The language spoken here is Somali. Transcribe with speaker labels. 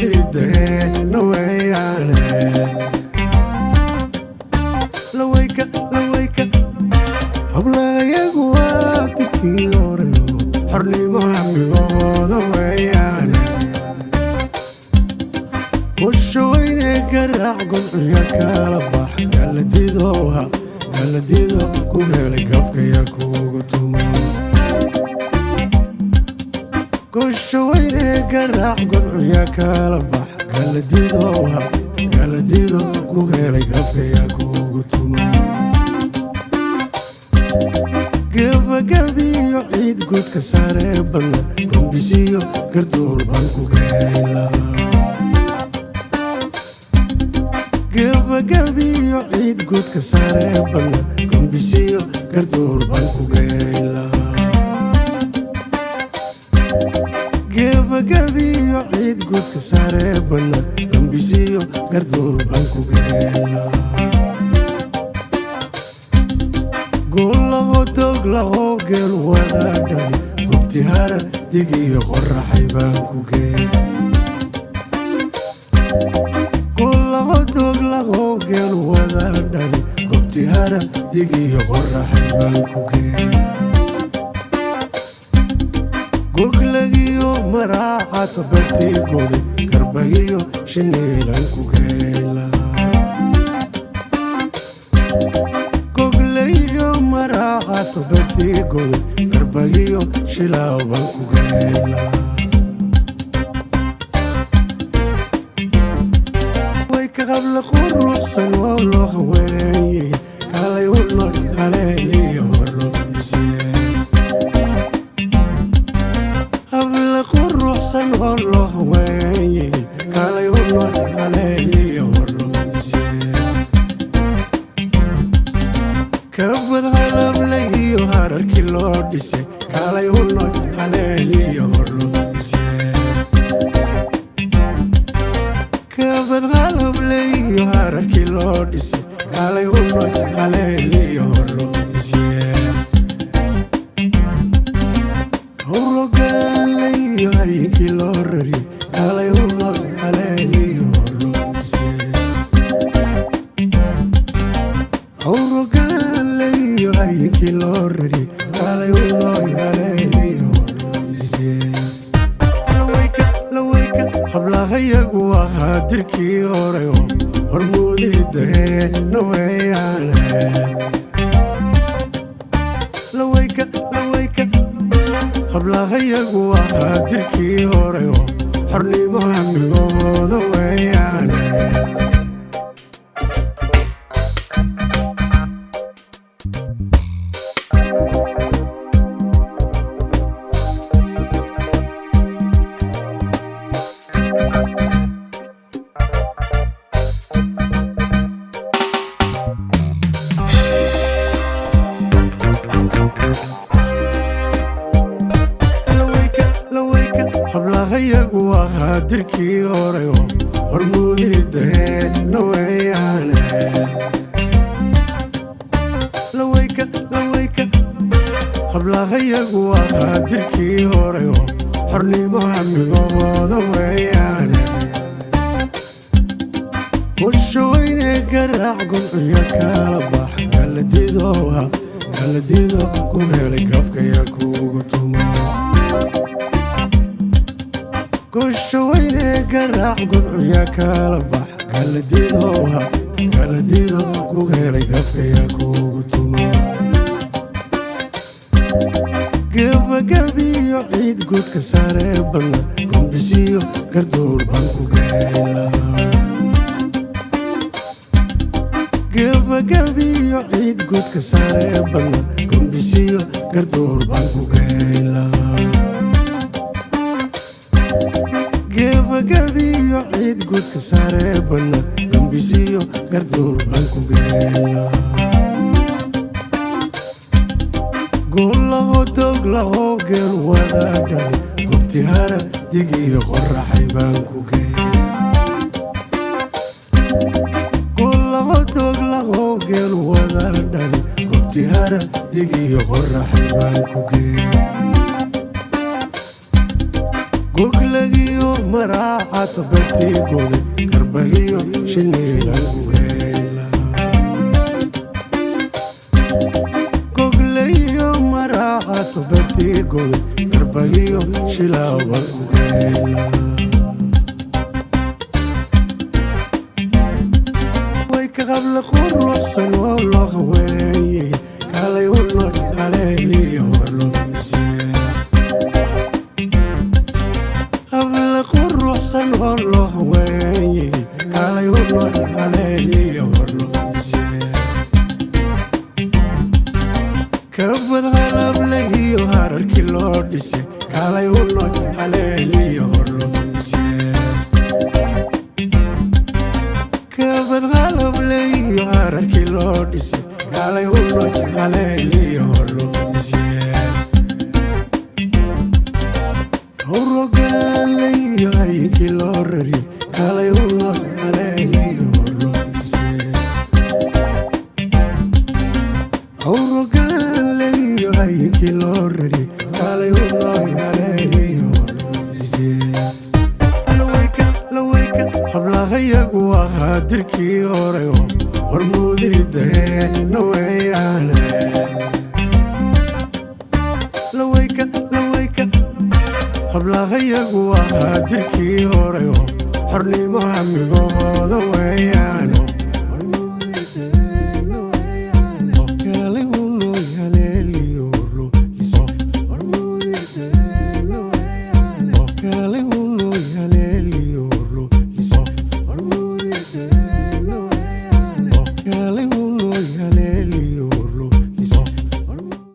Speaker 1: hormuudideen weeyaane lawayka hablayagu waa dadkii horeyo xornimo hamigooda weeyaane kushawayne garaac gobciya kala bax galadido ku helay gafkaya kuugu tuma kushawayne garaac gobciya kala bax galadido ku helay gafkaya kuugu tuma gabagabiyo ciid guudka saare banna gombisiyo garduur baan ku geyla gabagabiyo ciid guudka saare banna gombisiyo garduur baan ku geyla gabagabiyo ciid guudka saare banna gombisiyo garduur baan ku geyla golaho doglaho geel wadaadhani gubtihara digiyo qoraxay baan ku gey golaho doglaho geel wadaadhani gubtihara digiyo qoraxay baan ku gey goglagiyo maraaxato bartii goday garbagiyo shiniilan ku geyla maraaxato bartii goday garbagiyo shilaaw baan ku geyla way ka qabla quruxsan oo loo haweeye kalay u nool haleeliyo horlo isiye habla quruxsan oo loo haweeye kalay u nool haleeliyo horlo isiye kabad halablagiyo hararkii loo dhisay kalay u nool haleeliyo horlo isiye kabad halablagiyo hararkii loo dhisay kalay u nool haleeliyo horlo isiye howrogalayo hayinkii loo rari kalay u nool haleeliyo horlo isiye howrogalayo hayinkii loo rari kalay u nool haleeliyo horlo isiye lawayka hablahayagu ahaa dirkii horeyo hormuudideen weeyaane lawayka hablahayagu ahaa dirkii horeyo xornimo hamigooda weeyaane hablahayagu ahaa dirkii horeyo hormuudideen weeyaane lawayka hablahayagu ahaa dirkii horeyo xornimo hamigooda weeyaane kushawayne garaac gobciya kala bax galadido ku helay gafkaya kuugu tuma kushawayne garaac gobciya kala bax galadido ku helay gafkaya kuugu tuma gabagabiyo ciid guudka saare banna gombisiyo garduur baan ku geyla gabagabiyo ciid guudka saare banna gombisiyo garduur baan ku geyla gabagabiyo ciid guudka saare banna gombisiyo garduur baan ku geyla golaho doglaho geel wadaadhani gubtihara digiyo qoraxay baan ku gey golaho doglaho geel wadaadhani gubtihara digiyo qoraxay baan ku gey goglagiyo maraaxaad bartii goday garbagiyo shiniilan u heela goglagiyo maraaxaad bartii goday garbagiyo shilaawan u heela way ka qabla quruxsan oo loo qaweeyey kalay u nool haleeliyo horlo قرصن والله وين قال والله علي والله كبد غلب لي وهر كيلو دسي قال والله علي والله كبد غلب لي وهر كيلو دسي قال والله علي والله kilorri kalay ulo haleeliyo horlose hawrogaleyo hay kilorri kalay ulo haleeliyo horlose lawayka hablahayagu ahaa dirkii hore oo hormuudidee naweyaane lawayka hablahayagu ahaa dirkii hore oo xornimo hamigooda weeyaan